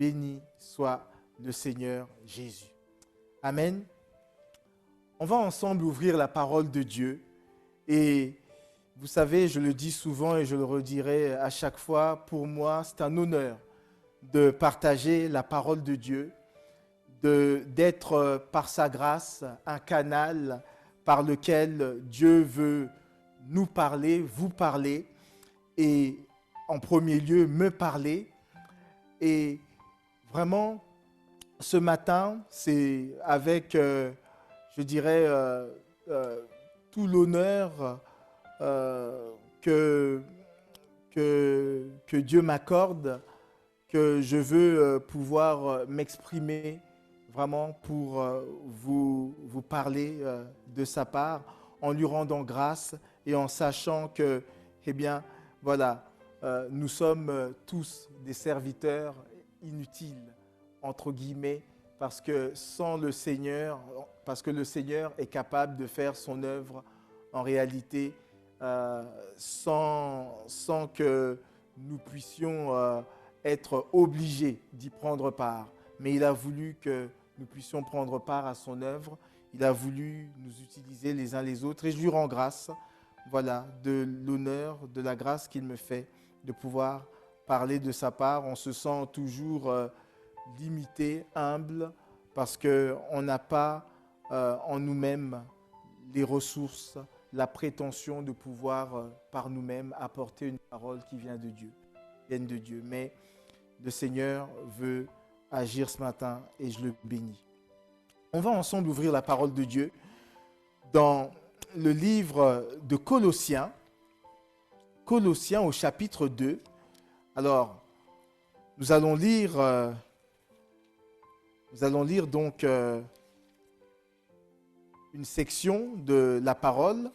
béni soit le Seigneur Jésus. Amen. On va ensemble ouvrir la parole de Dieu. Et vous savez, je le dis souvent et je le redirai à chaque fois, pour moi, c'est un honneur de partager la parole de Dieu, d'être par sa grâce un canal par lequel Dieu veut nous parler, vous parler, et en premier lieu me parler. Et vraiment, ce matin, c'est avec, je dirais, tout l'honneur que Dieu m'accorde, que je veux pouvoir m'exprimer vraiment pour vous parler de sa part, en lui rendant grâce et en sachant que, eh bien, voilà, nous sommes tous des serviteurs inutiles, entre guillemets, parce que sans le Seigneur, parce que le Seigneur est capable de faire son œuvre en réalité sans que nous puissions être obligés d'y prendre part. Mais il a voulu que nous puissions prendre part à son œuvre. Il a voulu nous utiliser les uns les autres et je lui rends grâce, voilà, de l'honneur, de la grâce qu'il me fait de pouvoir parler de sa part. On se sent toujours limité, humble, parce qu'on n'a pas en nous-mêmes les ressources, la prétention de pouvoir par nous-mêmes apporter une parole qui vient de Dieu. Mais le Seigneur veut agir ce matin et je le bénis. On va ensemble ouvrir la parole de Dieu dans le livre de Colossiens au chapitre 2. Alors, nous allons lire donc une section de la parole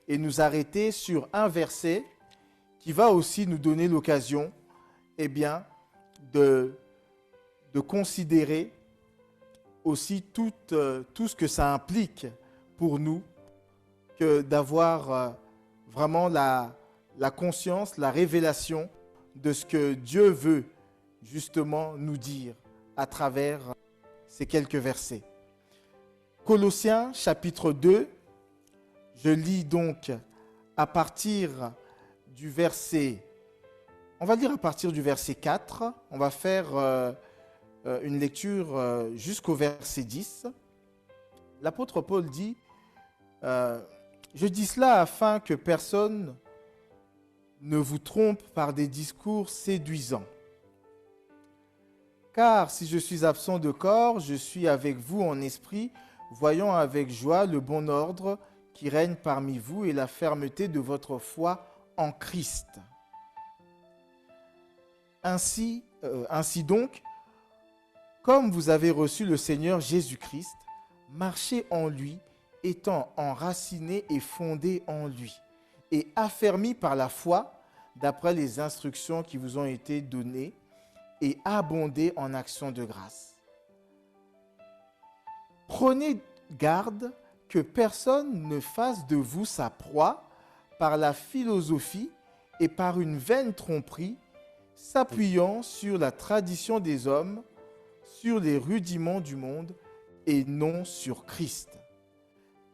et nous arrêter sur un verset qui va aussi nous donner l'occasion, eh bien, de considérer aussi tout ce que ça implique pour nous, que d'avoir vraiment la conscience, la révélation de ce que Dieu veut justement nous dire à travers ces quelques versets. Colossiens chapitre 2, je lis donc à partir du verset, on va lire à partir du verset 4, on va faire une lecture jusqu'au verset 10. L'apôtre Paul dit, je dis cela afin que personne ne vous trompe par des discours séduisants. Car si je suis absent de corps, je suis avec vous en esprit, voyant avec joie le bon ordre qui règne parmi vous et la fermeté de votre foi en Christ. Ainsi donc, comme vous avez reçu le Seigneur Jésus-Christ, marchez en lui, étant enracinés et fondés en lui, et affermis par la foi, d'après les instructions qui vous ont été données, et abondez en actions de grâce. Prenez garde que personne ne fasse de vous sa proie par la philosophie et par une vaine tromperie, s'appuyant sur la tradition des hommes, sur les rudiments du monde et non sur Christ.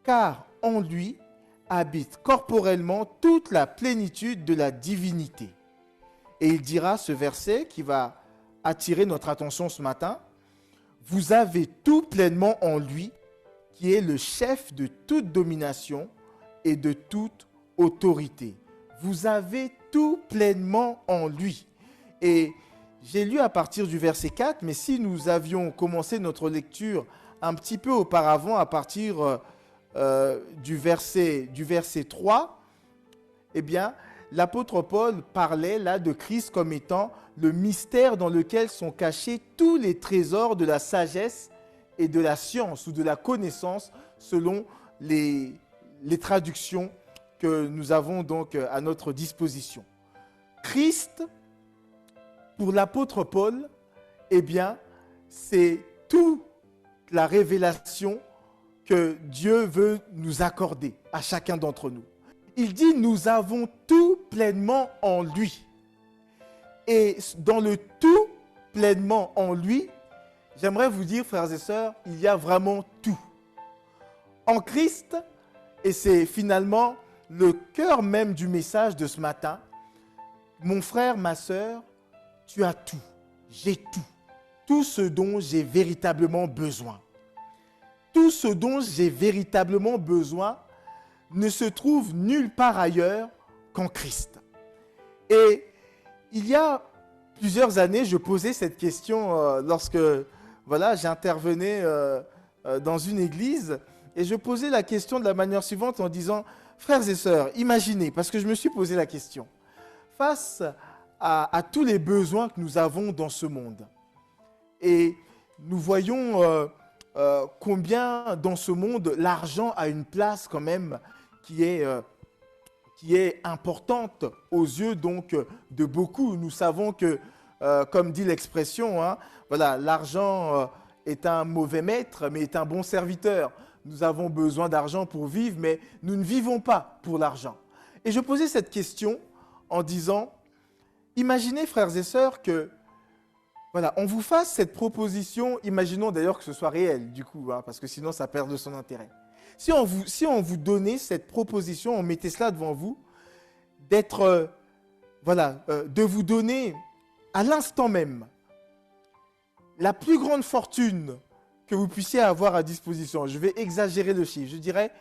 Car en lui habite corporellement toute la plénitude de la divinité. Et il dira ce verset qui va attirer notre attention ce matin. Vous avez tout pleinement en lui, qui est le chef de toute domination et de toute autorité. Vous avez tout pleinement en lui. Et j'ai lu à partir du verset 4, mais si nous avions commencé notre lecture un petit peu auparavant, à partir du verset 3, eh bien, l'apôtre Paul parlait là de Christ comme étant le mystère dans lequel sont cachés tous les trésors de la sagesse et de la science ou de la connaissance selon les traductions que nous avons donc à notre disposition. Christ, pour l'apôtre Paul, eh bien, c'est toute la révélation que Dieu veut nous accorder à chacun d'entre nous. Il dit, nous avons tout pleinement en lui. Et dans le tout, pleinement en lui, j'aimerais vous dire, frères et sœurs, il y a vraiment tout. En Christ, et c'est finalement le cœur même du message de ce matin, mon frère, ma sœur, tu as tout, j'ai tout. Tout ce dont j'ai véritablement besoin. Tout ce dont j'ai véritablement besoin ne se trouve nulle part ailleurs qu'en Christ. Et il y a plusieurs années, je posais cette question lorsque j'intervenais dans une église et je posais la question de la manière suivante en disant « Frères et sœurs, imaginez, parce que je me suis posé la question, face à tous les besoins que nous avons dans ce monde, et nous voyons combien dans ce monde l'argent a une place quand même qui est importante aux yeux donc de beaucoup. Nous savons que, comme dit l'expression, l'argent est un mauvais maître, mais est un bon serviteur. Nous avons besoin d'argent pour vivre, mais nous ne vivons pas pour l'argent. Et je posais cette question en disant, imaginez frères et sœurs que, on vous fasse cette proposition, imaginons d'ailleurs que ce soit réel du coup, parce que sinon ça perd de son intérêt. Si on vous donnait cette proposition, on mettait cela devant vous, de vous donner à l'instant même la plus grande fortune que vous puissiez avoir à disposition. Je vais exagérer le chiffre. Je dirais,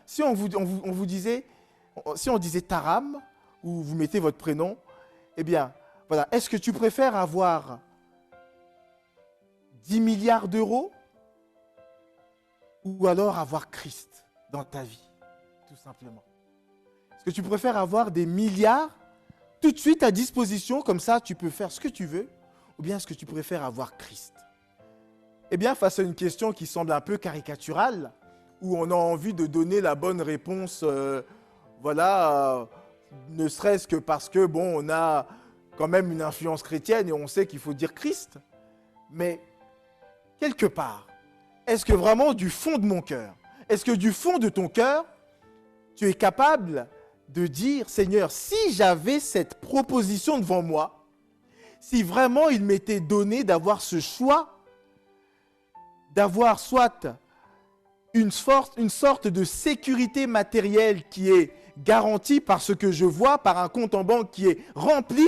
si on disait Taram, ou vous mettez votre prénom, eh bien, est-ce que tu préfères avoir 10 milliards d'euros ou alors avoir Christ dans ta vie, tout simplement? Est-ce que tu préfères avoir des milliards tout de suite à disposition, comme ça tu peux faire ce que tu veux, ou bien est-ce que tu préfères avoir Christ? Eh bien, face à une question qui semble un peu caricaturale, où on a envie de donner la bonne réponse, ne serait-ce que parce que, on a quand même une influence chrétienne et on sait qu'il faut dire Christ, mais quelque part, est-ce que vraiment du fond de mon cœur, est-ce que du fond de ton cœur, tu es capable de dire, Seigneur, si j'avais cette proposition devant moi, si vraiment il m'était donné d'avoir ce choix, d'avoir soit une sorte de sécurité matérielle qui est garantie par ce que je vois, par un compte en banque qui est rempli,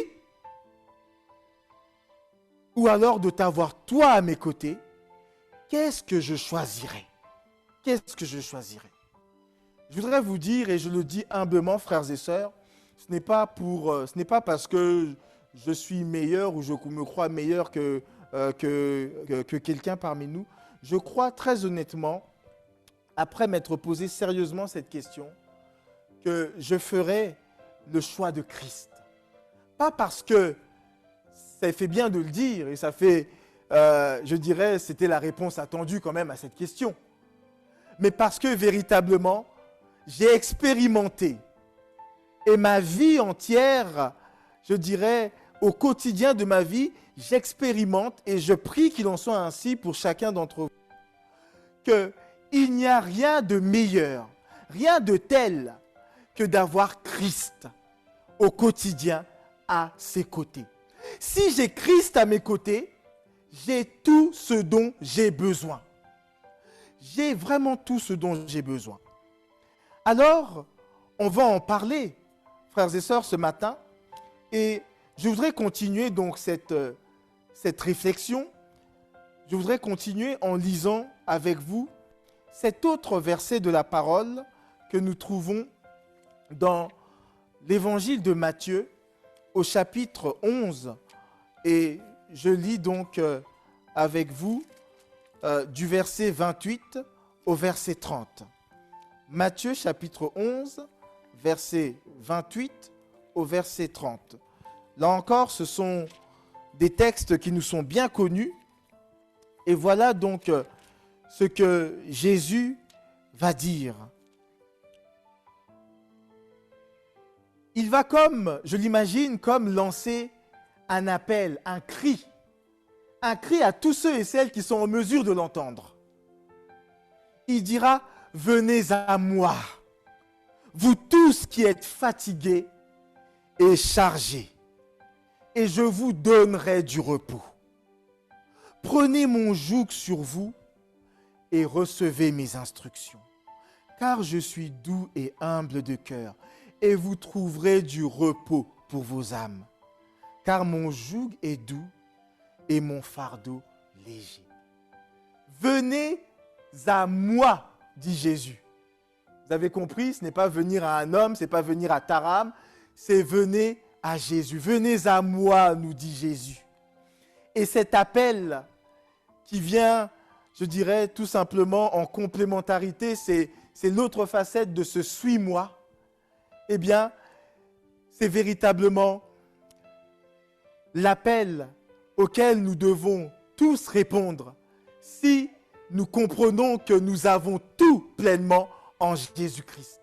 ou alors de t'avoir toi à mes côtés, qu'est-ce que je choisirais? Qu'est-ce que je choisirais? Je voudrais vous dire, et je le dis humblement, frères et sœurs, ce n'est pas parce que je suis meilleur ou je me crois meilleur que quelqu'un parmi nous. Je crois très honnêtement, après m'être posé sérieusement cette question, que je ferai le choix de Christ. Pas parce que ça fait bien de le dire, et ça fait, je dirais, c'était la réponse attendue quand même à cette question, mais parce que véritablement, j'ai expérimenté, et ma vie entière, je dirais, au quotidien de ma vie, j'expérimente et je prie qu'il en soit ainsi pour chacun d'entre vous, qu'il n'y a rien de meilleur, rien de tel que d'avoir Christ au quotidien à ses côtés. Si j'ai Christ à mes côtés, j'ai tout ce dont j'ai besoin. J'ai vraiment tout ce dont j'ai besoin. Alors, on va en parler, frères et sœurs, ce matin. Et je voudrais continuer donc cette réflexion. Je voudrais continuer en lisant avec vous cet autre verset de la parole que nous trouvons dans l'évangile de Matthieu au chapitre 11. Et je lis donc avec vous du verset 28 au verset 30. Matthieu chapitre 11, verset 28 au verset 30. Là encore, ce sont des textes qui nous sont bien connus. Et voilà donc ce que Jésus va dire. Il va je l'imagine, comme lancer un appel, un cri à tous ceux et celles qui sont en mesure de l'entendre. Il dira, venez à moi, vous tous qui êtes fatigués et chargés, et je vous donnerai du repos. Prenez mon joug sur vous et recevez mes instructions. Car je suis doux et humble de cœur, et vous trouverez du repos pour vos âmes. Car mon joug est doux et mon fardeau léger. Venez à moi, dit Jésus. Vous avez compris, ce n'est pas venir à un homme, ce n'est pas venir à Taram, c'est venez à Jésus. Venez à moi, nous dit Jésus. Et cet appel qui vient, je dirais tout simplement en complémentarité, c'est l'autre facette de ce « suis-moi ». Eh bien, c'est véritablement l'appel auquel nous devons tous répondre si nous comprenons que nous avons tout pleinement en Jésus-Christ.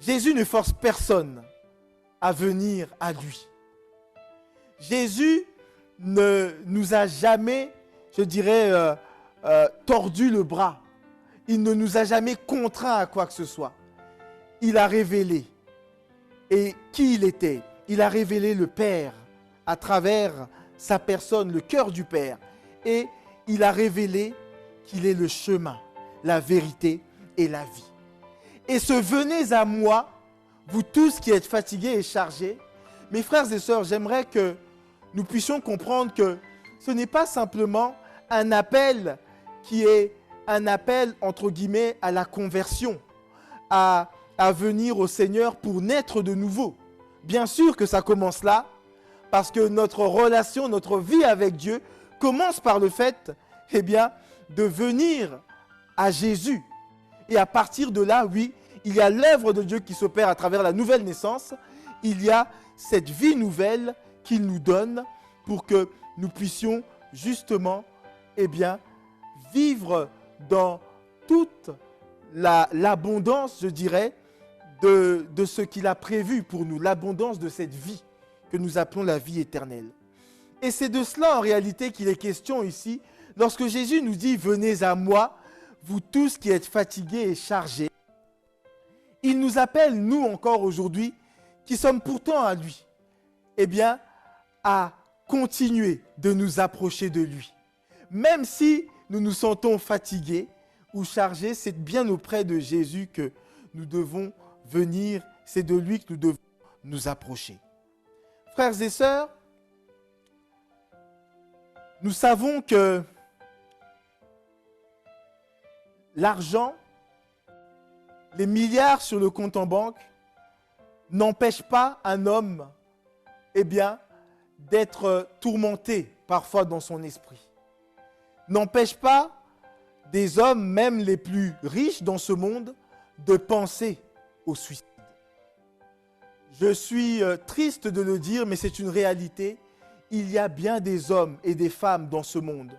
Jésus ne force personne à venir à lui. Jésus ne nous a jamais, je dirais, tordu le bras. Il ne nous a jamais contraints à quoi que ce soit. Il a révélé et qui il était. Il a révélé le Père à travers sa personne, le cœur du Père. Et il a révélé qu'il est le chemin, la vérité et la vie. Et ce « venez à moi », vous tous qui êtes fatigués et chargés, mes frères et sœurs, j'aimerais que nous puissions comprendre que ce n'est pas simplement un appel qui est un appel, entre guillemets, à la conversion, à venir au Seigneur pour naître de nouveau. Bien sûr que ça commence là, parce que notre relation, notre vie avec Dieu commence par le fait, eh bien, de venir à Jésus. Et à partir de là, oui, il y a l'œuvre de Dieu qui s'opère à travers la nouvelle naissance. Il y a cette vie nouvelle qu'il nous donne pour que nous puissions justement, eh bien, vivre dans toute l'abondance, je dirais, de ce qu'il a prévu pour nous, l'abondance de cette vie que nous appelons la vie éternelle. Et c'est de cela en réalité qu'il est question ici, lorsque Jésus nous dit « Venez à moi, vous tous qui êtes fatigués et chargés ». Il nous appelle, nous encore aujourd'hui, qui sommes pourtant à lui, eh bien, à continuer de nous approcher de lui. Même si nous nous sentons fatigués ou chargés, c'est bien auprès de Jésus que nous devons venir, c'est de lui que nous devons nous approcher. Frères et sœurs, nous savons que l'argent, les milliards sur le compte en banque n'empêchent pas un homme, eh bien, d'être tourmenté parfois dans son esprit. N'empêchent pas des hommes, même les plus riches dans ce monde, de penser au suicide. Je suis triste de le dire, mais c'est une réalité. Il y a bien des hommes et des femmes dans ce monde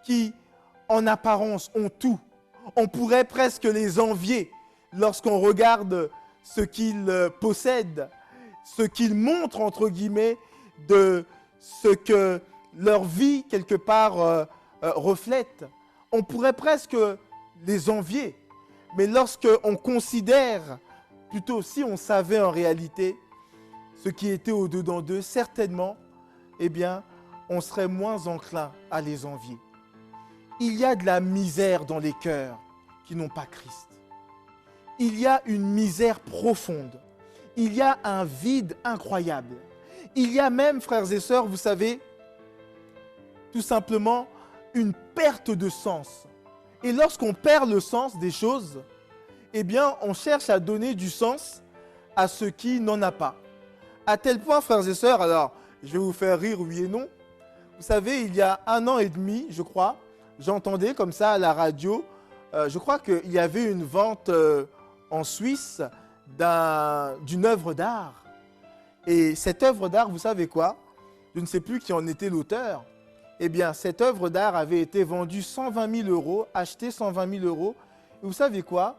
qui, en apparence, ont tout. On pourrait presque les envier lorsqu'on regarde ce qu'ils possèdent, ce qu'ils montrent, entre guillemets, de ce que leur vie, quelque part, reflète. On pourrait presque les envier. Mais lorsqu'on considère, plutôt si on savait en réalité ce qui était au-dedans d'eux, certainement, eh bien, on serait moins enclin à les envier. Il y a de la misère dans les cœurs qui n'ont pas Christ. Il y a une misère profonde. Il y a un vide incroyable. Il y a même, frères et sœurs, vous savez, tout simplement, une perte de sens. Et lorsqu'on perd le sens des choses, eh bien, on cherche à donner du sens à ce qui n'en a pas. À tel point, frères et sœurs, alors, je vais vous faire rire, oui et non. Vous savez, il y a 1 an et demi, je crois, j'entendais comme ça à la radio, je crois qu'il y avait une vente en Suisse d'une œuvre d'art. Et cette œuvre d'art, vous savez quoi? Je ne sais plus qui en était l'auteur. Eh bien, cette œuvre d'art avait été vendue 120 000 €, achetée 120 000 €. Et vous savez quoi?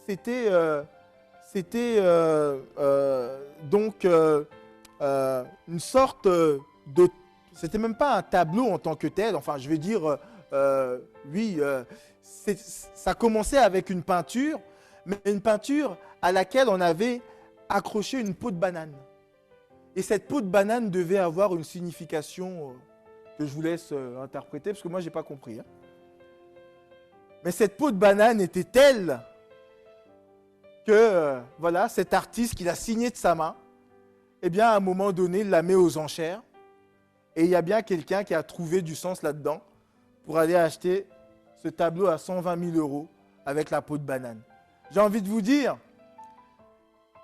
C'était donc une sorte de... C'était même pas un tableau en tant que tel. Enfin, je vais dire, oui, ça commençait avec une peinture, mais une peinture à laquelle on avait accroché une peau de banane. Et cette peau de banane devait avoir une signification que je vous laisse interpréter, parce que moi, je n'ai pas compris. Hein. Mais cette peau de banane était telle que, voilà, cet artiste qui l'a signé de sa main, eh bien, à un moment donné, il la met aux enchères. Et il y a bien quelqu'un qui a trouvé du sens là-dedans pour aller acheter ce tableau à 120 000 € avec la peau de banane. J'ai envie de vous dire,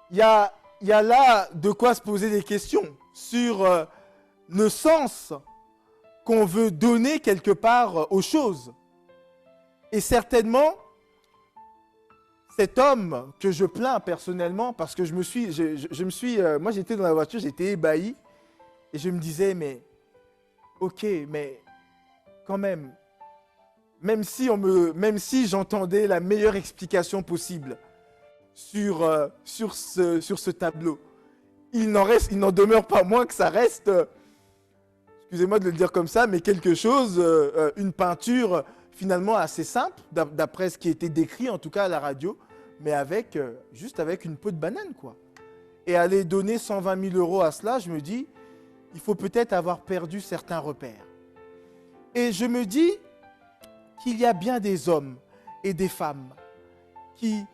il y a là de quoi se poser des questions sur le sens qu'on veut donner quelque part aux choses. Et certainement, cet homme que je plains personnellement, parce que moi j'étais dans la voiture, j'étais ébahi, et je me disais, mais, ok, mais quand même si j'entendais la meilleure explication possible sur ce tableau, il n'en demeure pas moins que ça reste, excusez-moi de le dire comme ça, mais quelque chose, une peinture finalement assez simple, d'après ce qui était décrit en tout cas à la radio, mais juste avec une peau de banane, quoi. Et aller donner 120 000 € à cela, je me dis, il faut peut-être avoir perdu certains repères. Et je me dis qu'il y a bien des hommes et des femmes qui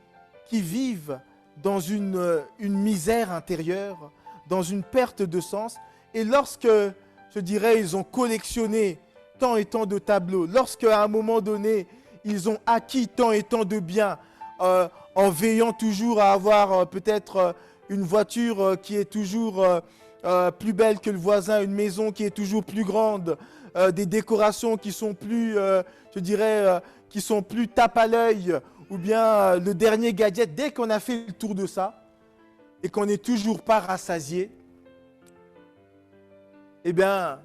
vivent dans une misère intérieure, dans une perte de sens. Et lorsque, je dirais, ils ont collectionné tant et tant de tableaux, lorsqu'à un moment donné, ils ont acquis tant et tant de biens, en veillant toujours à avoir peut-être une voiture qui est toujours plus belle que le voisin, une maison qui est toujours plus grande, des décorations qui sont plus, je dirais, qui sont plus tape à l'œil, ou bien le dernier gadget. Dès qu'on a fait le tour de ça, et qu'on n'est toujours pas rassasié, eh bien,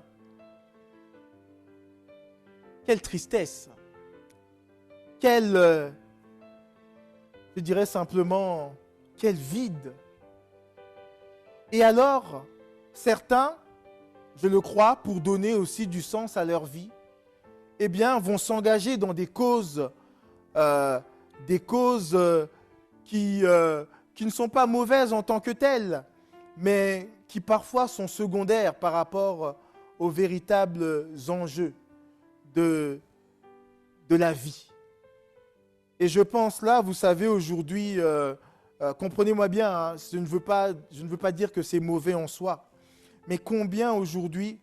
quelle tristesse, quel, je dirais simplement, quel vide. Et alors, certains, je le crois, pour donner aussi du sens à leur vie, eh bien, vont s'engager dans des causes qui ne sont pas mauvaises en tant que telles, mais qui parfois sont secondaires par rapport aux véritables enjeux de la vie. Et je pense là, vous savez, aujourd'hui, comprenez-moi bien, hein, je ne veux pas dire que c'est mauvais en soi, mais combien aujourd'hui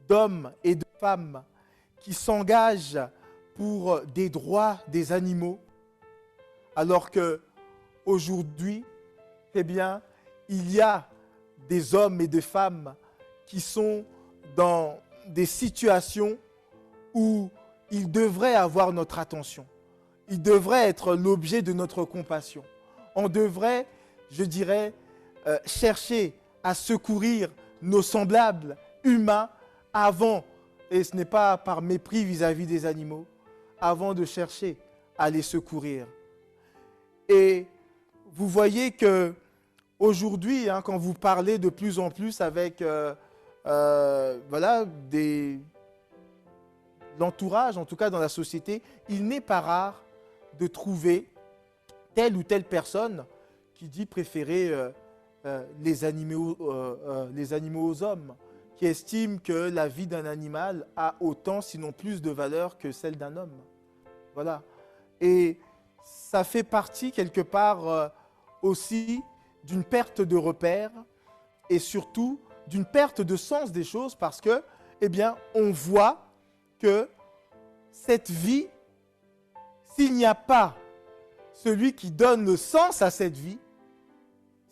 d'hommes et de femmes qui s'engagent pour des droits des animaux, alors que aujourd'hui, eh bien, il y a des hommes et des femmes qui sont dans des situations où ils devraient avoir notre attention. Ils devraient être l'objet de notre compassion. On devrait, je dirais, chercher à secourir nos semblables humains avant, et ce n'est pas par mépris vis-à-vis des animaux, avant de chercher à les secourir. Et vous voyez que aujourd'hui, hein, quand vous parlez de plus en plus avec l'entourage, en tout cas dans la société, il n'est pas rare de trouver telle ou telle personne qui dit préférer les animaux aux hommes, qui estime que la vie d'un animal a autant, sinon plus de valeur que celle d'un homme. Voilà. Et ça fait partie quelque part aussi d'une perte de repères et surtout d'une perte de sens des choses parce que, eh bien, on voit que cette vie, s'il n'y a pas celui qui donne le sens à cette vie,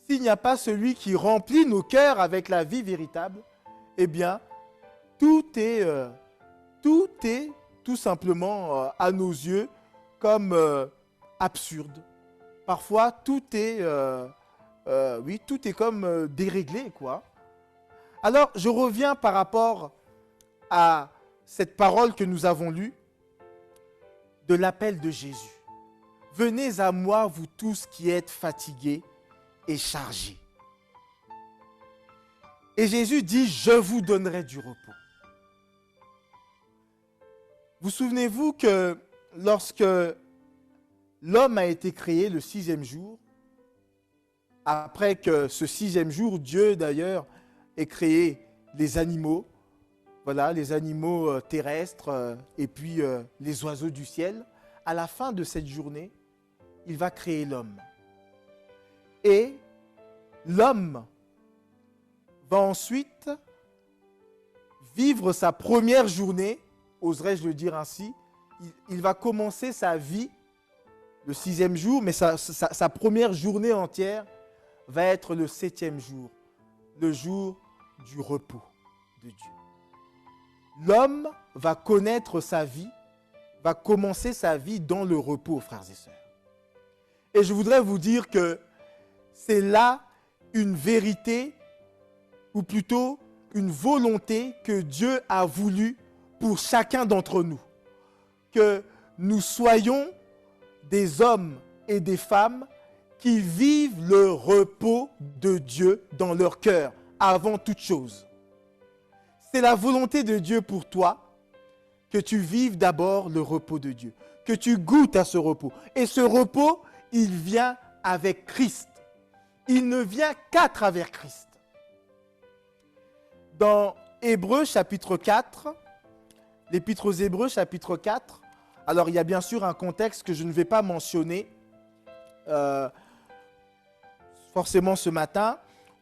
s'il n'y a pas celui qui remplit nos cœurs avec la vie véritable, eh bien, tout est tout simplement à nos yeux comme absurde. Parfois, tout est comme déréglé, quoi. Alors, je reviens par rapport à cette parole que nous avons lue de l'appel de Jésus. Venez à moi, vous tous qui êtes fatigués et chargés. Et Jésus dit, je vous donnerai du repos. Vous souvenez-vous que lorsque l'homme a été créé le 6e jour, après que ce 6e jour, Dieu d'ailleurs ait créé les animaux, voilà, les animaux terrestres et puis les oiseaux du ciel. À la fin de cette journée, il va créer l'homme. Et l'homme va ensuite vivre sa première journée, oserais-je le dire ainsi. Il va commencer sa vie le 6e jour, mais sa première journée entière va être le 7e jour, le jour du repos de Dieu. L'homme va connaître sa vie, va commencer sa vie dans le repos, frères et sœurs. Et je voudrais vous dire que c'est là une vérité, ou plutôt une volonté que Dieu a voulu pour chacun d'entre nous. Que nous soyons des hommes et des femmes qui vivent le repos de Dieu dans leur cœur, avant toute chose. C'est la volonté de Dieu pour toi que tu vives d'abord le repos de Dieu, que tu goûtes à ce repos. Et ce repos, il vient avec Christ. Il ne vient qu'à travers Christ. Dans Hébreux chapitre 4, l'Épître aux Hébreux chapitre 4, alors il y a bien sûr un contexte que je ne vais pas mentionner forcément ce matin,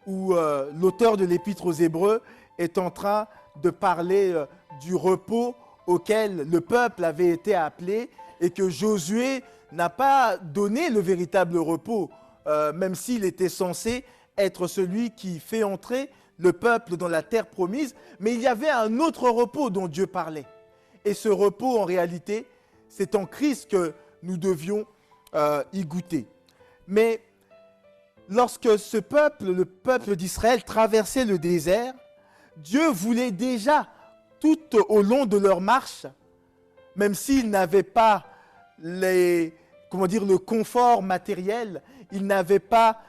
où l'auteur de l'Épître aux Hébreux est en train de parler du repos auquel le peuple avait été appelé et que Josué n'a pas donné le véritable repos, même s'il était censé être celui qui fait entrer le peuple dans la terre promise. Mais il y avait un autre repos dont Dieu parlait. Et ce repos, en réalité, c'est en Christ que nous devions y goûter. Mais lorsque ce peuple, le peuple d'Israël, traversait le désert, Dieu voulait déjà, tout au long de leur marche, même s'ils n'avaient pas le confort matériel, ils n'avaient pas,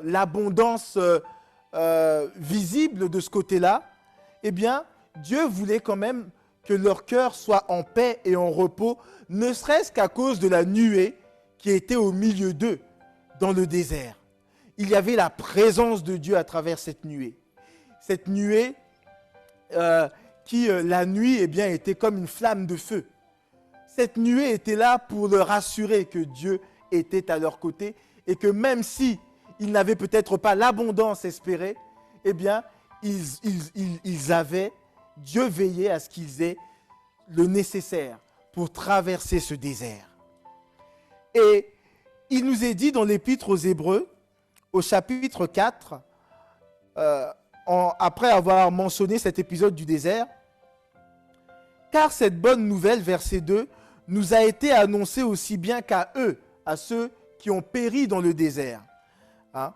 l'abondance visible de ce côté-là, eh bien, Dieu voulait quand même que leur cœur soit en paix et en repos, ne serait-ce qu'à cause de la nuée qui était au milieu d'eux dans le désert. Il y avait la présence de Dieu à travers cette nuée. Cette nuée qui, la nuit, était comme une flamme de feu. Cette nuée était là pour leur assurer que Dieu était à leur côté et que même si ils n'avaient peut-être pas l'abondance espérée, Dieu veillait à ce qu'ils aient le nécessaire pour traverser ce désert. Et il nous est dit dans l'Épître aux Hébreux, au chapitre 4, après avoir mentionné cet épisode du désert, « Car cette bonne nouvelle, verset 2, nous a été annoncée aussi bien qu'à eux, à ceux qui ont péri dans le désert. Hein?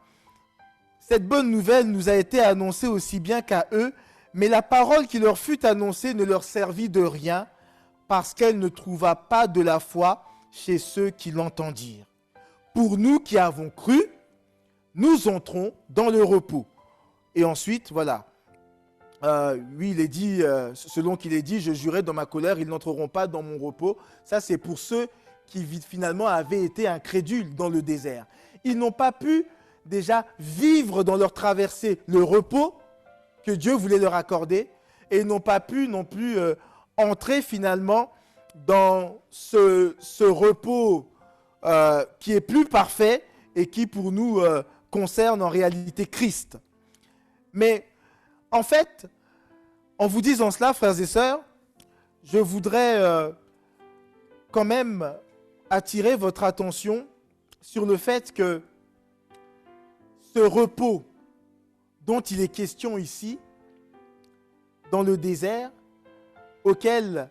Cette bonne nouvelle nous a été annoncée aussi bien qu'à eux, mais la parole qui leur fut annoncée ne leur servit de rien, parce qu'elle ne trouva pas de la foi chez ceux qui l'entendirent. Pour nous qui avons cru, nous entrons dans le repos. » Et ensuite, voilà. Oui, il est dit, selon qu'il est dit, je jurais dans ma colère, ils n'entreront pas dans mon repos. Ça, c'est pour ceux qui finalement avaient été incrédules dans le désert. Ils n'ont pas pu déjà vivre dans leur traversée le repos que Dieu voulait leur accorder, et ils n'ont pas pu non plus entrer finalement dans ce repos qui est plus parfait et qui pour nous concerne en réalité Christ. Mais en fait, en vous disant cela, frères et sœurs, je voudrais quand même attirer votre attention sur le fait que ce repos dont il est question ici, dans le désert, auquel,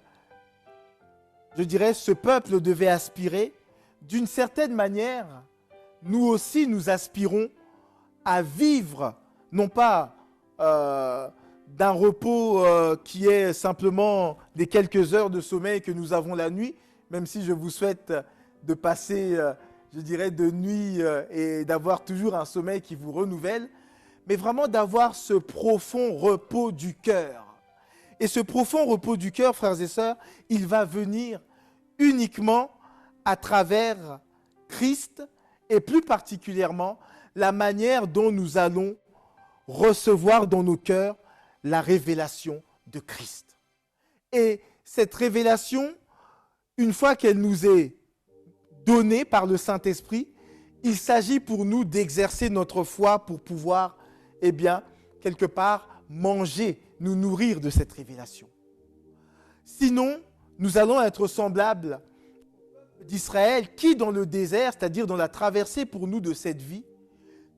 je dirais, ce peuple devait aspirer, d'une certaine manière, nous aussi nous aspirons à vivre, non pas d'un repos qui est simplement des quelques heures de sommeil que nous avons la nuit, même si je vous souhaite de passer, je dirais, de nuit et d'avoir toujours un sommeil qui vous renouvelle, mais vraiment d'avoir ce profond repos du cœur. Et ce profond repos du cœur, frères et sœurs, il va venir uniquement à travers Christ et plus particulièrement la manière dont nous allons recevoir dans nos cœurs la révélation de Christ. Et cette révélation, une fois qu'elle nous est donnée par le Saint-Esprit, il s'agit pour nous d'exercer notre foi pour pouvoir, eh bien, quelque part, manger, nous nourrir de cette révélation. Sinon, nous allons être semblables d'Israël qui, dans le désert, c'est-à-dire dans la traversée pour nous de cette vie,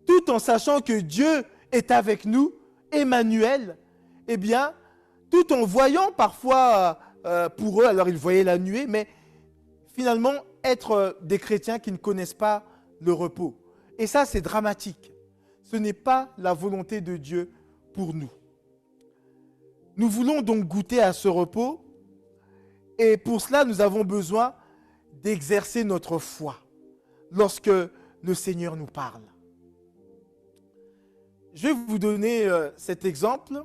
tout en sachant que Dieu est avec nous, Emmanuel, eh bien, tout en voyant parfois pour eux, alors ils voyaient la nuée, mais finalement être des chrétiens qui ne connaissent pas le repos. Et ça, c'est dramatique. Ce n'est pas la volonté de Dieu pour nous. Nous voulons donc goûter à ce repos, et pour cela, nous avons besoin d'exercer notre foi lorsque le Seigneur nous parle. Je vais vous donner cet exemple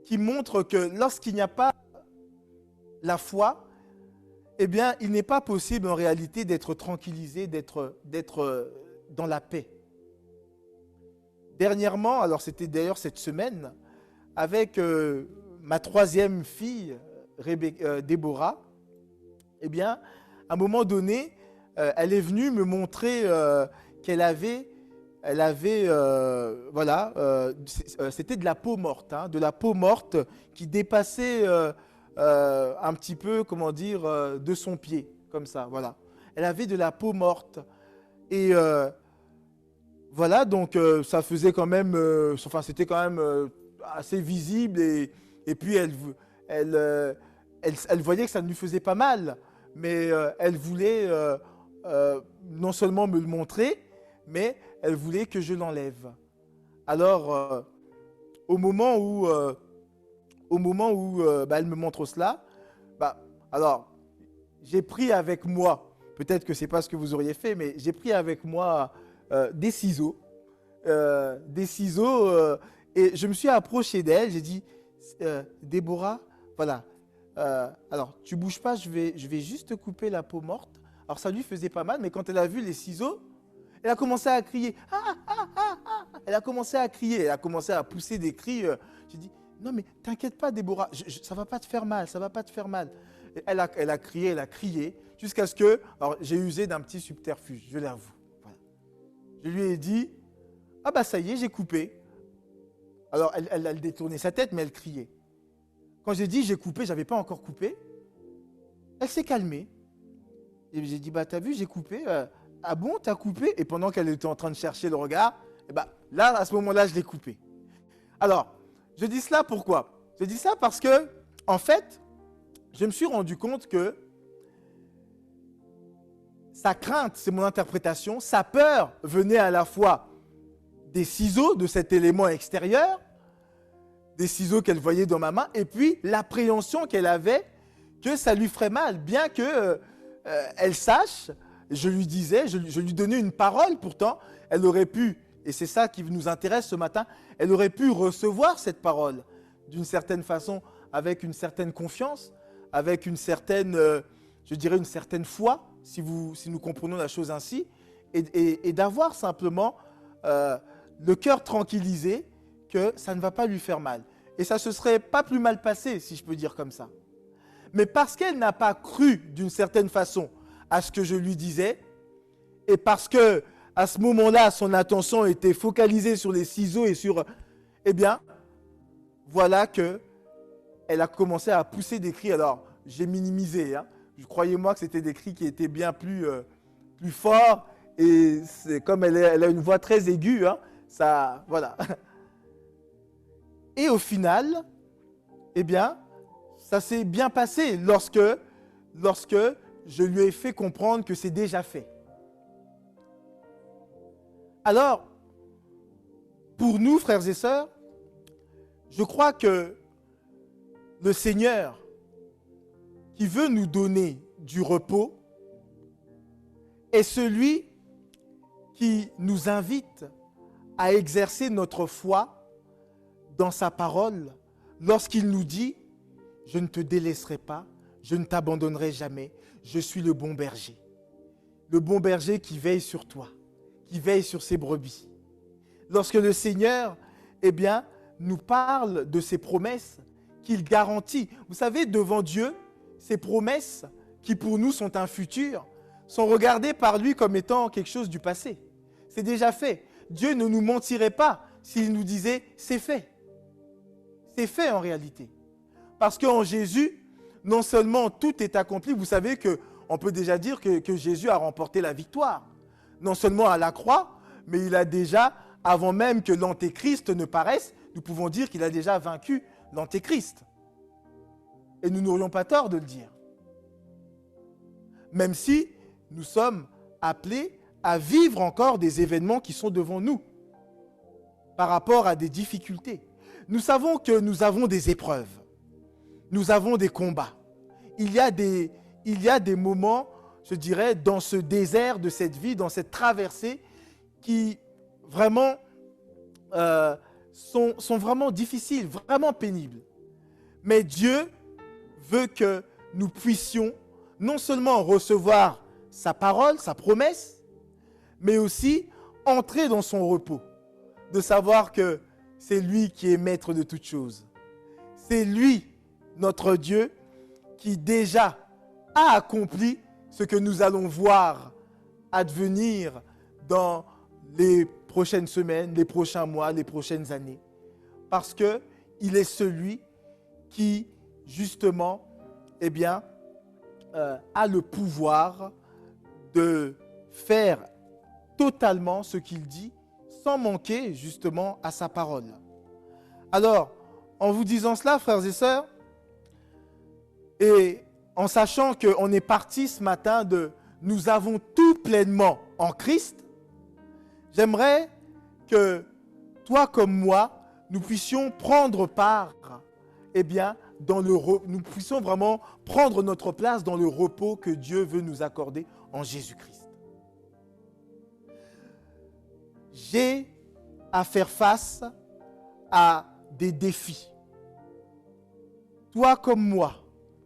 qui montre que lorsqu'il n'y a pas la foi, eh bien, il n'est pas possible en réalité d'être tranquillisé, d'être dans la paix. Dernièrement, alors c'était d'ailleurs cette semaine, avec ma troisième fille, Déborah, eh bien, à un moment donné, elle est venue me montrer qu'elle avait, c'était de la peau morte, hein, de la peau morte qui dépassait un petit peu, comment dire, de son pied, comme ça, voilà. Elle avait de la peau morte. Et voilà, donc ça faisait quand même, c'était quand même assez visible et puis elle voyait que ça ne lui faisait pas mal, mais elle voulait non seulement me le montrer, mais elle voulait que je l'enlève. Alors, au moment où elle me montre cela, alors j'ai pris avec moi, peut-être que ce n'est pas ce que vous auriez fait, mais j'ai pris avec moi des ciseaux, et je me suis approché d'elle, j'ai dit, Déborah, voilà, alors tu bouges pas, je vais juste couper la peau morte. Alors ça lui faisait pas mal, mais quand elle a vu les ciseaux, elle a commencé à crier. Elle a commencé à crier, elle a commencé à pousser des cris. J'ai dit, non mais t'inquiète pas Déborah, ça va pas te faire mal, ça va pas te faire mal. Et elle a crié, jusqu'à ce que, alors j'ai usé d'un petit subterfuge, je l'avoue. Voilà. Je lui ai dit, ah bah ça y est, j'ai coupé. Alors elle détournait sa tête, mais elle criait. Quand j'ai dit j'ai coupé, j'avais pas encore coupé, elle s'est calmée. Et j'ai dit, bah t'as vu, j'ai coupé. Ah bon, t'as coupé? Et pendant qu'elle était en train de chercher le regard, et là, à ce moment-là, je l'ai coupé. Alors, je dis cela pourquoi? Je dis ça parce que, en fait, je me suis rendu compte que sa crainte, c'est mon interprétation, sa peur venait à la fois des ciseaux, de cet élément extérieur, des ciseaux qu'elle voyait dans ma main, et puis l'appréhension qu'elle avait que ça lui ferait mal, bien que elle sache, je lui disais, je lui donnais une parole, pourtant, elle aurait pu, et c'est ça qui nous intéresse ce matin, elle aurait pu recevoir cette parole d'une certaine façon, avec une certaine confiance, avec une certaine, je dirais une certaine foi, si nous comprenons la chose ainsi, et d'avoir simplement le cœur tranquillisé que ça ne va pas lui faire mal. Et ça ne se serait pas plus mal passé, si je peux dire comme ça. Mais parce qu'elle n'a pas cru d'une certaine façon à ce que je lui disais, et parce que à ce moment-là, son attention était focalisée sur les ciseaux et sur... Eh bien, voilà que elle a commencé à pousser des cris. Alors, j'ai minimisé. Hein. Croyez-moi que c'était des cris qui étaient bien plus forts. Et c'est, comme elle a une voix très aiguë, hein, ça... Voilà. Et au final, eh bien, ça s'est bien passé lorsque je lui ai fait comprendre que c'est déjà fait. Alors, pour nous, frères et sœurs, je crois que le Seigneur, qui veut nous donner du repos, est celui qui nous invite à exercer notre foi dans sa parole lorsqu'il nous dit « Je ne te délaisserai pas, je ne t'abandonnerai jamais, je suis le bon berger. » Le bon berger qui veille sur toi, qui veille sur ses brebis. Lorsque le Seigneur, eh bien, nous parle de ses promesses qu'il garantit. Vous savez, devant Dieu, ces promesses qui pour nous sont un futur, sont regardées par lui comme étant quelque chose du passé. C'est déjà fait. Dieu ne nous mentirait pas s'il nous disait « c'est fait ». C'est fait en réalité. Parce qu'en Jésus, non seulement tout est accompli, vous savez qu'on peut déjà dire que Jésus a remporté la victoire. Non seulement à la croix, mais il a déjà, avant même que l'Antéchrist ne paraisse, nous pouvons dire qu'il a déjà vaincu l'Antéchrist. Et nous n'aurions pas tort de le dire. Même si nous sommes appelés à vivre encore des événements qui sont devant nous par rapport à des difficultés. Nous savons que nous avons des épreuves. Nous avons des combats. Il y a des moments, je dirais, dans ce désert de cette vie, dans cette traversée, qui vraiment sont vraiment difficiles, vraiment pénibles. Mais Dieu veut que nous puissions non seulement recevoir sa parole, sa promesse, mais aussi entrer dans son repos, de savoir que c'est lui qui est maître de toutes choses. C'est lui, notre Dieu, qui déjà a accompli ce que nous allons voir advenir dans les prochaines semaines, les prochains mois, les prochaines années. Parce qu'il est celui qui, justement, a le pouvoir de faire totalement ce qu'il dit sans manquer justement à sa parole. Alors, en vous disant cela, frères et sœurs, et en sachant qu'on est parti ce matin de « nous avons tout pleinement en Christ », j'aimerais que toi comme moi, nous puissions prendre part, nous puissions vraiment prendre notre place dans le repos que Dieu veut nous accorder en Jésus-Christ. J'ai à faire face à des défis. Toi comme moi,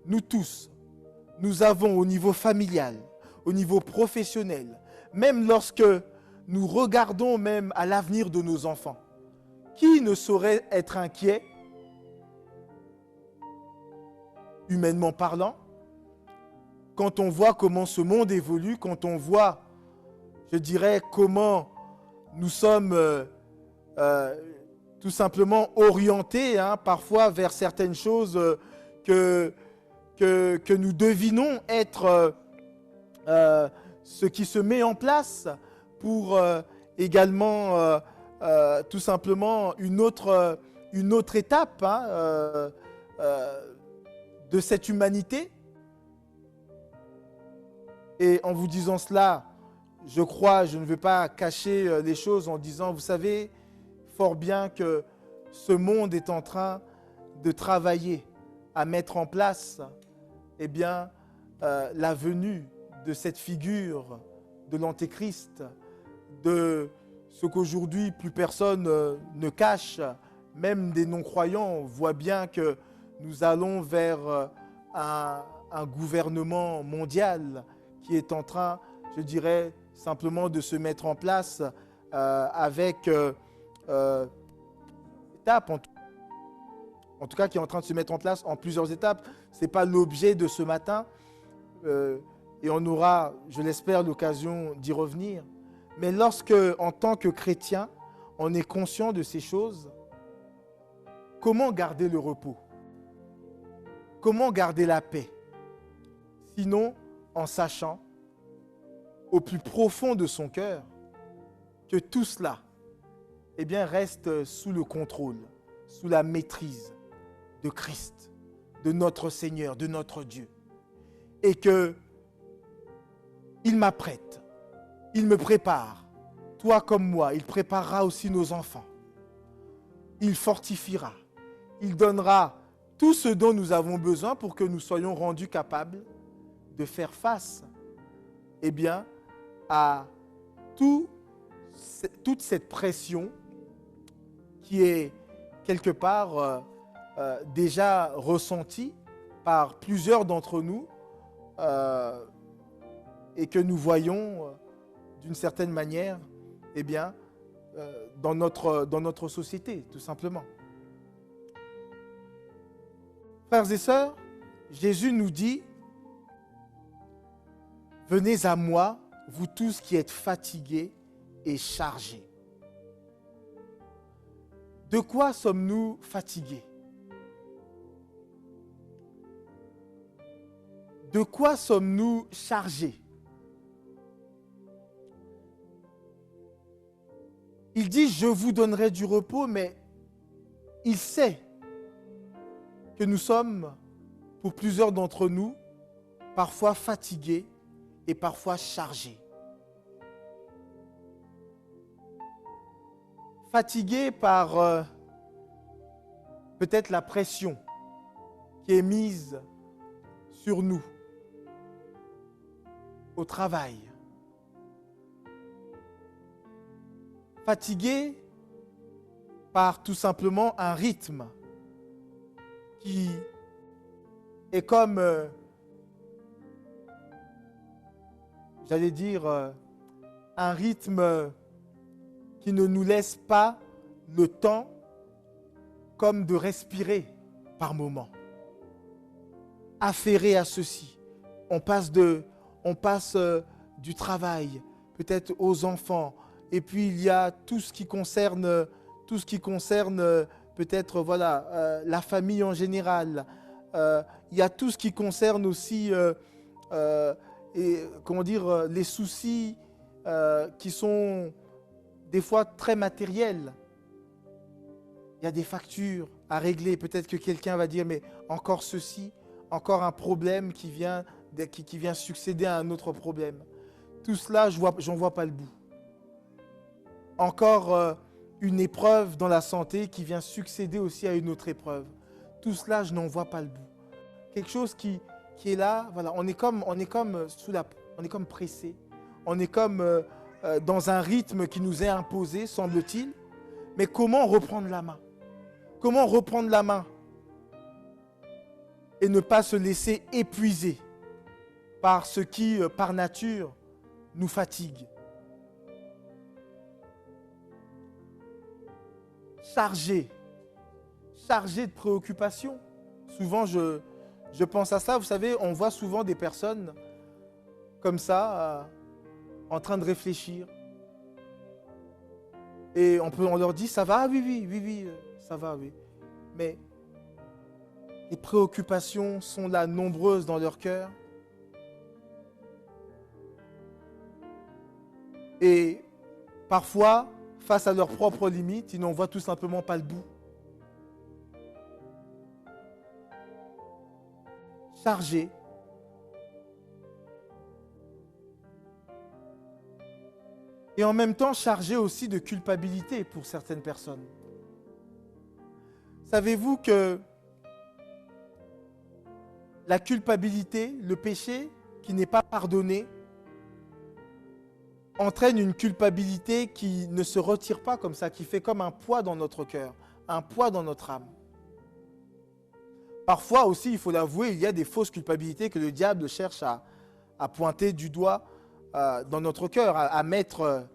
nous tous, nous avons au niveau familial, au niveau professionnel, même lorsque nous regardons même à l'avenir de nos enfants, qui ne saurait être inquiet, humainement parlant, quand on voit comment ce monde évolue, quand on voit, je dirais, comment nous sommes tout simplement orientés parfois vers certaines choses que nous devinons être ce qui se met en place pour également tout simplement une autre étape de cette humanité. Et en vous disant cela, je crois, je ne veux pas cacher les choses en disant, vous savez fort bien que ce monde est en train de travailler à mettre en place la venue de cette figure de l'Antéchrist, de ce qu'aujourd'hui plus personne ne cache, même des non-croyants voient bien que nous allons vers un gouvernement mondial qui est en train, je dirais, simplement de se mettre en place avec étapes, en tout cas qui est en train de se mettre en place en plusieurs étapes. Ce n'est pas l'objet de ce matin et on aura, je l'espère, l'occasion d'y revenir. Mais lorsque, en tant que chrétien, on est conscient de ces choses, comment garder le repos? Comment garder la paix? Sinon, en sachant au plus profond de son cœur que tout cela reste sous le contrôle, sous la maîtrise de Christ, de notre Seigneur, de notre Dieu. Et qu'il m'apprête, il me prépare, toi comme moi, il préparera aussi nos enfants. Il fortifiera, il donnera tout ce dont nous avons besoin pour que nous soyons rendus capables de faire face à toute cette pression qui est quelque part déjà ressentie par plusieurs d'entre nous et que nous voyons d'une certaine manière dans notre société, tout simplement. Frères et sœurs, Jésus nous dit, « Venez à moi, vous tous qui êtes fatigués et chargés. » De quoi sommes-nous fatigués? De quoi sommes-nous chargés? Il dit, je vous donnerai du repos, mais il sait que nous sommes, pour plusieurs d'entre nous, parfois fatigués et parfois chargés. Fatigués par peut-être la pression qui est mise sur nous au travail. Fatigués par tout simplement un rythme qui est comme, j'allais dire, un rythme qui ne nous laisse pas le temps comme de respirer par moment. Affairés à ceci. On passe du travail, peut-être aux enfants, et puis il y a tout ce qui concerne peut-être la famille en général. Il y a tout ce qui concerne aussi les soucis qui sont des fois très matériels. Il y a des factures à régler. Peut-être que quelqu'un va dire, mais encore ceci, encore un problème qui vient succéder à un autre problème. Tout cela, j'en vois pas le bout. Encore une épreuve dans la santé qui vient succéder aussi à une autre épreuve. Tout cela, je n'en vois pas le bout. Quelque chose qui est là, voilà, on est comme pressé. On est comme dans un rythme qui nous est imposé, semble-t-il. Mais comment reprendre la main? Comment reprendre la main et ne pas se laisser épuiser par ce qui, par nature, nous fatigue? Chargé de préoccupations. Souvent, je pense à ça. Vous savez, on voit souvent des personnes comme ça, en train de réfléchir. Et on leur dit, ça va? Oui, ça va, oui. Mais les préoccupations sont là, nombreuses dans leur cœur. Et parfois, face à leurs propres limites, ils n'en voient tout simplement pas le bout. Chargés. Et en même temps, chargés aussi de culpabilité pour certaines personnes. Savez-vous que la culpabilité, le péché qui n'est pas pardonné, entraîne une culpabilité qui ne se retire pas comme ça, qui fait comme un poids dans notre cœur, un poids dans notre âme. Parfois aussi, il faut l'avouer, il y a des fausses culpabilités que le diable cherche à pointer du doigt dans notre cœur, à mettre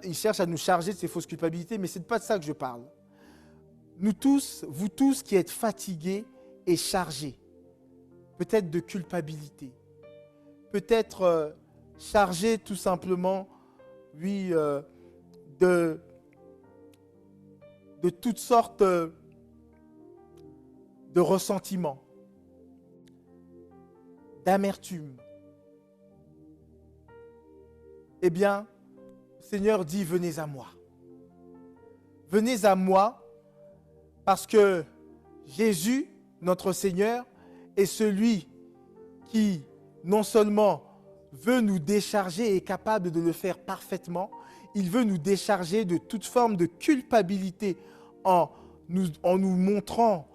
il cherche à nous charger de ces fausses culpabilités, mais ce n'est pas de ça que je parle. Nous tous, vous tous qui êtes fatigués et chargés, peut-être de culpabilité, peut-être chargés tout simplement, oui, de toutes sortes de ressentiments, d'amertume. Eh bien, le Seigneur dit, venez à moi. Venez à moi parce que Jésus, notre Seigneur, est celui qui non seulement veut nous décharger et est capable de le faire parfaitement, il veut nous décharger de toute forme de culpabilité en nous montrant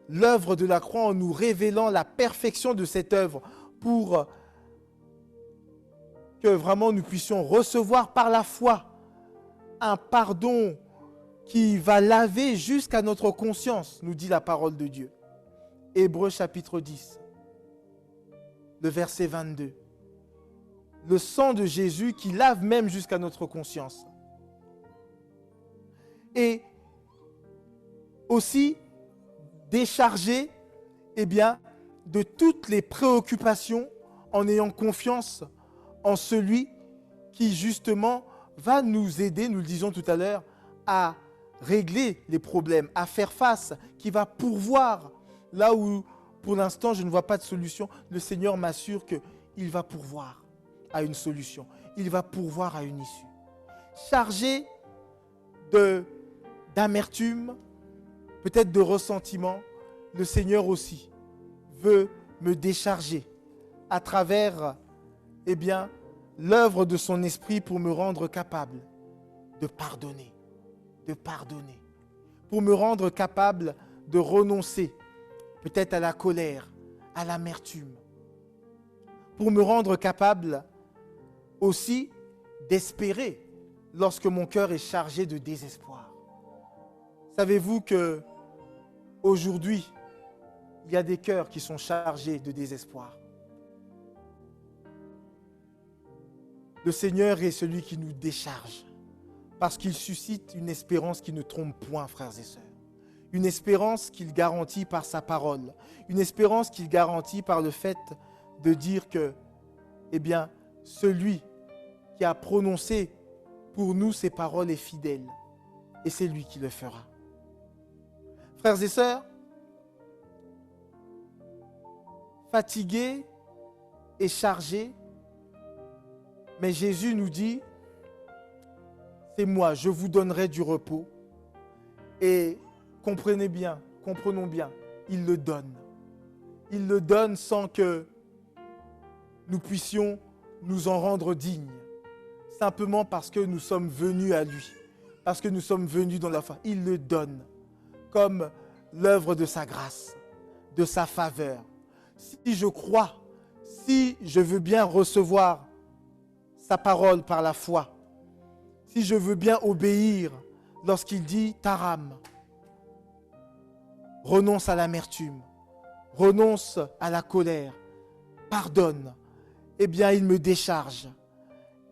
l'œuvre de la croix, en nous révélant la perfection de cette œuvre pour que vraiment nous puissions recevoir par la foi un pardon qui va laver jusqu'à notre conscience, nous dit la parole de Dieu. Hébreux chapitre 10, le verset 22. Le sang de Jésus qui lave même jusqu'à notre conscience. Et aussi, décharger, eh bien, de toutes les préoccupations en ayant confiance en celui qui, justement, va nous aider, nous le disions tout à l'heure, à régler les problèmes, à faire face, qui va pourvoir là où, pour l'instant, je ne vois pas de solution. Le Seigneur m'assure qu'il va pourvoir à une solution. Il va pourvoir à une issue. Chargé d'amertume, peut-être de ressentiment, le Seigneur aussi veut me décharger à travers, eh bien, l'œuvre de son esprit pour me rendre capable de pardonner, pour me rendre capable de renoncer peut-être à la colère, à l'amertume, pour me rendre capable aussi d'espérer lorsque mon cœur est chargé de désespoir. Savez-vous que aujourd'hui, il y a des cœurs qui sont chargés de désespoir. Le Seigneur est celui qui nous décharge parce qu'il suscite une espérance qui ne trompe point, frères et sœurs. Une espérance qu'il garantit par sa parole. Une espérance qu'il garantit par le fait de dire que, eh bien, celui qui a prononcé pour nous ces paroles est fidèle. Et c'est lui qui le fera. Frères et sœurs, fatigués et chargés, mais Jésus nous dit, c'est moi, je vous donnerai du repos. Et comprenons bien, il le donne. Il le donne sans que nous puissions nous en rendre dignes. Simplement parce que nous sommes venus à lui, parce que nous sommes venus dans la foi. Il le donne comme l'œuvre de sa grâce, de sa faveur. Si je crois, si je veux bien recevoir sa parole par la foi, si je veux bien obéir lorsqu'il dit « Taram », renonce à l'amertume, renonce à la colère, pardonne, eh bien il me décharge,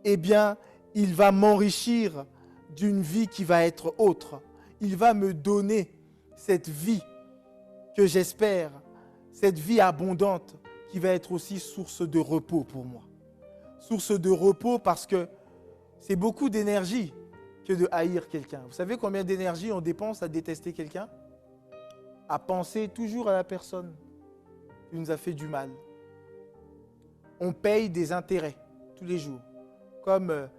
eh bien il va m'enrichir d'une vie qui va être autre. Il va me donner cette vie que j'espère, cette vie abondante qui va être aussi source de repos pour moi. Source de repos parce que c'est beaucoup d'énergie que de haïr quelqu'un. Vous savez combien d'énergie on dépense à détester quelqu'un? À penser toujours à la personne qui nous a fait du mal. On paye des intérêts tous les jours. Comme,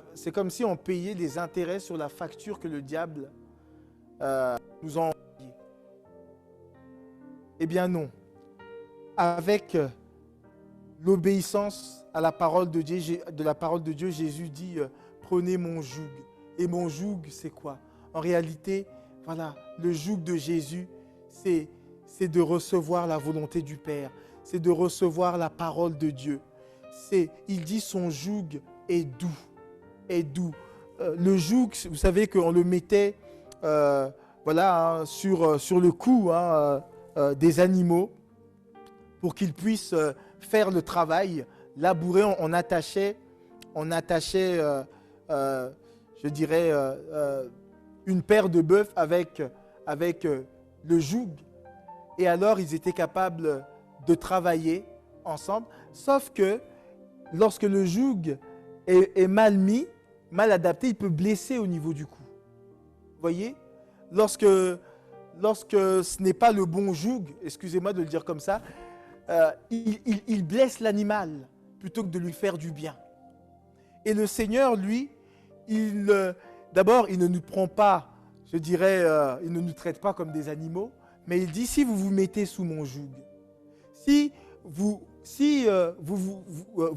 c'est comme si on payait des intérêts sur la facture que le diable nous a envoyée. Eh bien non. Avec l'obéissance à la parole de Dieu, Jésus dit prenez mon joug. Et mon joug, c'est quoi? En réalité, voilà, le joug de Jésus, c'est de recevoir la volonté du Père, c'est de recevoir la parole de Dieu. Il dit son joug est doux, est doux. Le joug, vous savez qu'on le mettait sur le cou des animaux pour qu'ils puissent faire le travail, labourer. On attachait je dirais, une paire de bœufs avec le joug. Et alors, ils étaient capables de travailler ensemble. Sauf que lorsque le joug est mal mis, mal adapté, il peut blesser au niveau du cou. Vous voyez? Lorsque ce n'est pas le bon joug, excusez-moi de le dire comme ça, il blesse l'animal plutôt que de lui faire du bien. Et le Seigneur, lui, d'abord, il ne nous prend pas, je dirais, il ne nous traite pas comme des animaux, mais il dit, si vous vous mettez sous mon joug, si vous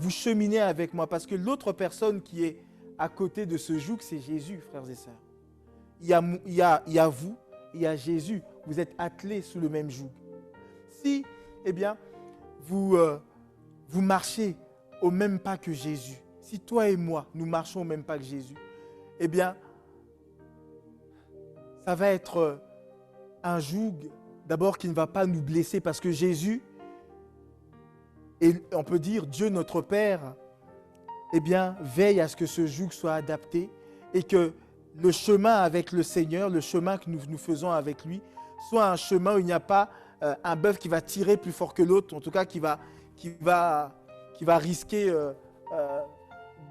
cheminez avec moi, parce que l'autre personne qui est à côté de ce joug, c'est Jésus, frères et sœurs. Il y a vous, il y a Jésus, vous êtes attelés sous le même joug. Si, eh bien, vous marchez au même pas que Jésus, si toi et moi, nous marchons au même pas que Jésus, eh bien, ça va être un joug, d'abord, qui ne va pas nous blesser, parce que Jésus, et on peut dire Dieu notre Père, eh bien, veille à ce que ce joug soit adapté et que le chemin avec le Seigneur, le chemin que nous faisons avec lui, soit un chemin où il n'y a pas un bœuf qui va tirer plus fort que l'autre, en tout cas qui va risquer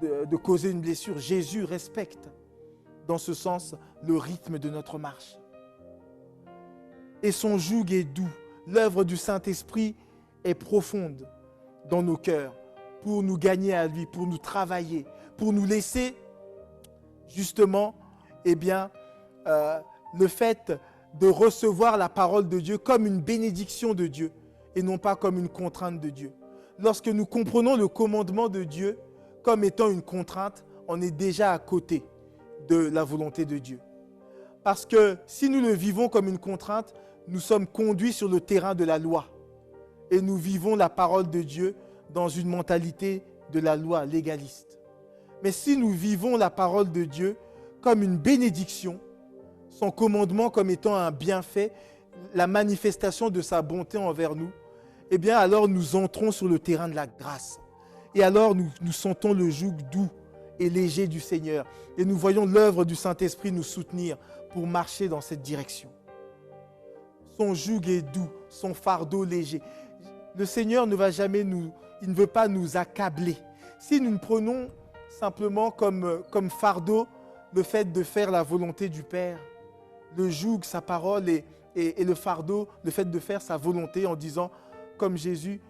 de causer une blessure. Jésus respecte, dans ce sens, le rythme de notre marche. Et son joug est doux. L'œuvre du Saint-Esprit est profonde dans nos cœurs pour nous gagner à lui, pour nous travailler, pour nous laisser justement, le fait de recevoir la parole de Dieu comme une bénédiction de Dieu et non pas comme une contrainte de Dieu. Lorsque nous comprenons le commandement de Dieu comme étant une contrainte, on est déjà à côté de la volonté de Dieu. Parce que si nous le vivons comme une contrainte, nous sommes conduits sur le terrain de la loi et nous vivons la parole de Dieu dans une mentalité de la loi légaliste. Mais si nous vivons la parole de Dieu comme une bénédiction, son commandement comme étant un bienfait, la manifestation de sa bonté envers nous, eh bien alors nous entrons sur le terrain de la grâce. Et alors nous sentons le joug doux et léger du Seigneur. Et nous voyons l'œuvre du Saint-Esprit nous soutenir pour marcher dans cette direction. Son joug est doux, son fardeau léger. Le Seigneur ne va jamais il ne veut pas nous accabler. Si nous ne prenons simplement comme fardeau le fait de faire la volonté du Père, le joug, sa parole et le fardeau, le fait de faire sa volonté en disant, comme Jésus,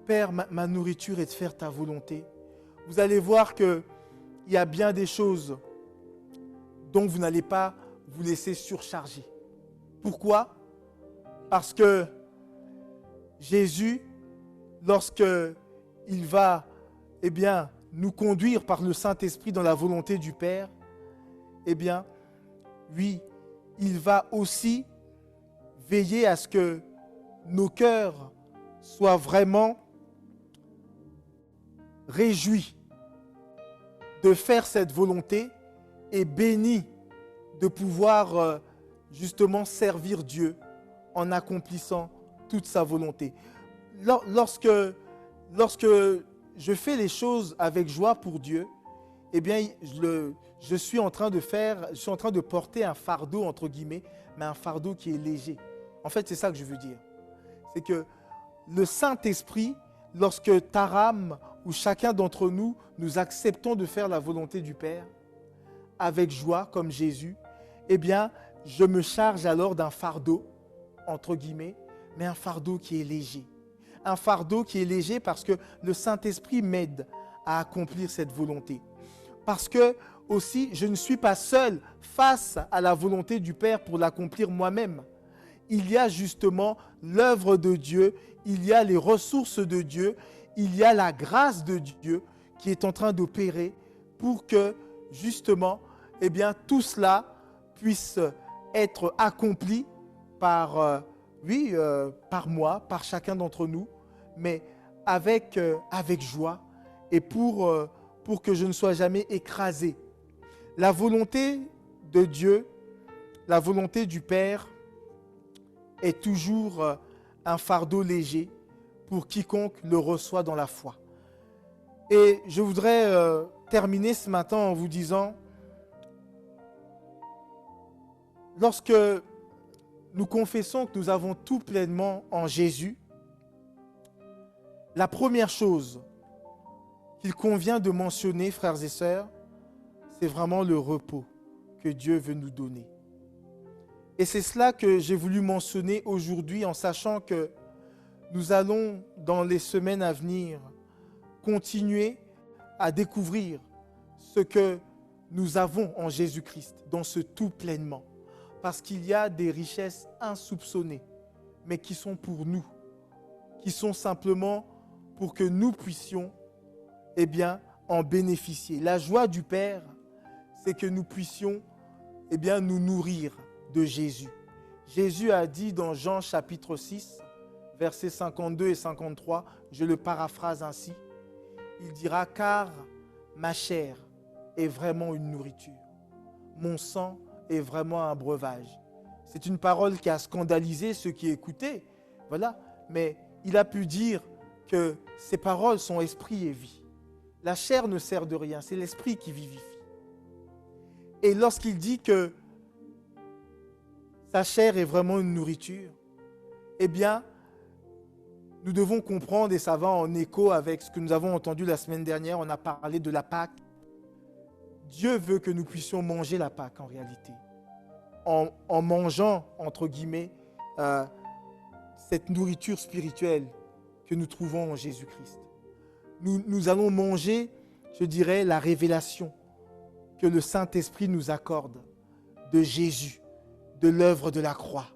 Père, ma nourriture est de faire ta volonté. Vous allez voir qu'il y a bien des choses dont vous n'allez pas vous laisser surcharger. Pourquoi ? Parce que Jésus, lorsqu'il va nous conduire par le Saint-Esprit dans la volonté du Père, oui, il va aussi veiller à ce que nos cœurs soient vraiment réjouis de faire cette volonté et bénis de pouvoir justement servir Dieu en accomplissant toute sa volonté. Lorsque je fais les choses avec joie pour Dieu, je suis en train de porter un fardeau, entre guillemets, mais un fardeau qui est léger. En fait, c'est ça que je veux dire. C'est que le Saint-Esprit, lorsque Taram ou chacun d'entre nous, nous acceptons de faire la volonté du Père, avec joie, comme Jésus, je me charge alors d'un fardeau, entre guillemets, mais un fardeau qui est léger. Un fardeau qui est léger parce que le Saint-Esprit m'aide à accomplir cette volonté. Parce que aussi, je ne suis pas seul face à la volonté du Père pour l'accomplir moi-même. Il y a justement l'œuvre de Dieu, il y a les ressources de Dieu, il y a la grâce de Dieu qui est en train d'opérer pour que justement, tout cela puisse être accompli par moi, par chacun d'entre nous, mais avec joie et pour que je ne sois jamais écrasé. La volonté de Dieu, la volonté du Père est toujours un fardeau léger pour quiconque le reçoit dans la foi. Et je voudrais terminer ce matin en vous disant, lorsque nous confessons que nous avons tout pleinement en Jésus, la première chose qu'il convient de mentionner, frères et sœurs, c'est vraiment le repos que Dieu veut nous donner. Et c'est cela que j'ai voulu mentionner aujourd'hui en sachant que nous allons, dans les semaines à venir, continuer à découvrir ce que nous avons en Jésus-Christ, dans ce tout pleinement. Parce qu'il y a des richesses insoupçonnées, mais qui sont pour nous, qui sont simplement pour que nous puissions en bénéficier. La joie du Père, c'est que nous puissions nous nourrir de Jésus. Jésus a dit dans Jean chapitre 6, versets 52 et 53, je le paraphrase ainsi, il dira « Car ma chair est vraiment une nourriture, mon sang est vraiment un breuvage. » C'est une parole qui a scandalisé ceux qui écoutaient, voilà, mais il a pu dire que ces paroles sont esprit et vie. La chair ne sert de rien, c'est l'esprit qui vivifie. Et lorsqu'il dit que sa chair est vraiment une nourriture, eh bien, nous devons comprendre, et ça va en écho avec ce que nous avons entendu la semaine dernière, on a parlé de la Pâque. Dieu veut que nous puissions manger la Pâque en réalité, en mangeant, entre guillemets, cette nourriture spirituelle que nous trouvons en Jésus-Christ. Nous allons manger, je dirais, la révélation que le Saint-Esprit nous accorde de Jésus, de l'œuvre de la croix,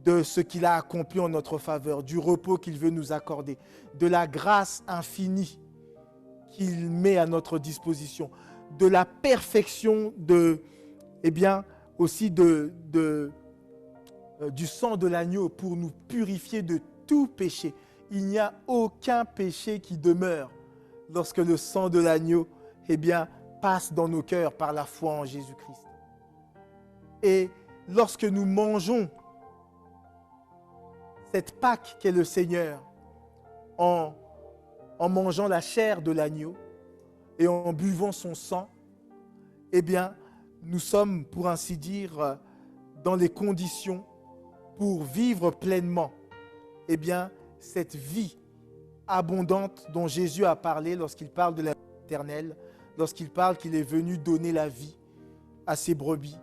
de ce qu'il a accompli en notre faveur, du repos qu'il veut nous accorder, de la grâce infinie qu'il met à notre disposition, de la perfection aussi du sang de l'agneau pour nous purifier de tout péché. Il n'y a aucun péché qui demeure lorsque le sang de l'agneau passe dans nos cœurs par la foi en Jésus-Christ. Et lorsque nous mangeons cette Pâque qu'est le Seigneur, en mangeant la chair de l'agneau et en buvant son sang, nous sommes, pour ainsi dire, dans les conditions pour vivre pleinement cette vie abondante dont Jésus a parlé lorsqu'il parle de la vie éternelle, lorsqu'il parle qu'il est venu donner la vie à ses brebis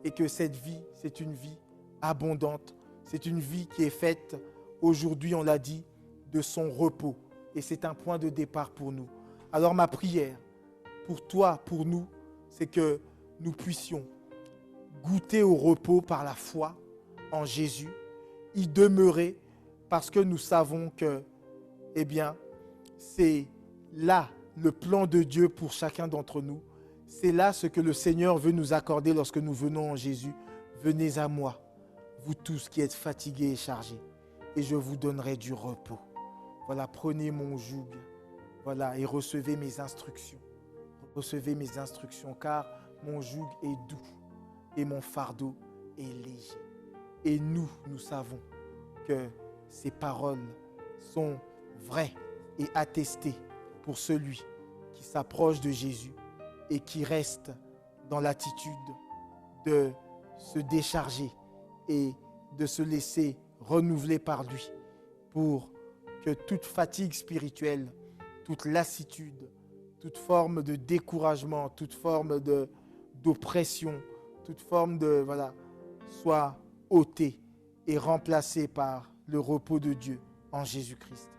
et que cette vie, c'est une vie abondante. C'est une vie qui est faite, aujourd'hui, on l'a dit, de son repos. Et c'est un point de départ pour nous. Alors ma prière, pour toi, pour nous, c'est que nous puissions goûter au repos par la foi en Jésus, y demeurer parce que nous savons que, c'est là le plan de Dieu pour chacun d'entre nous. C'est là ce que le Seigneur veut nous accorder lorsque nous venons en Jésus. Venez à moi, vous tous qui êtes fatigués et chargés, et je vous donnerai du repos. Voilà, prenez mon joug, voilà, et recevez mes instructions. Recevez mes instructions, car mon joug est doux et mon fardeau est léger. Et nous savons que ces paroles sont vraies et attestées pour celui qui s'approche de Jésus et qui reste dans l'attitude de se décharger et de se laisser renouveler par lui pour que toute fatigue spirituelle, toute lassitude, toute forme de découragement, toute forme d'oppression, toute forme soit ôtée et remplacée par le repos de Dieu en Jésus-Christ.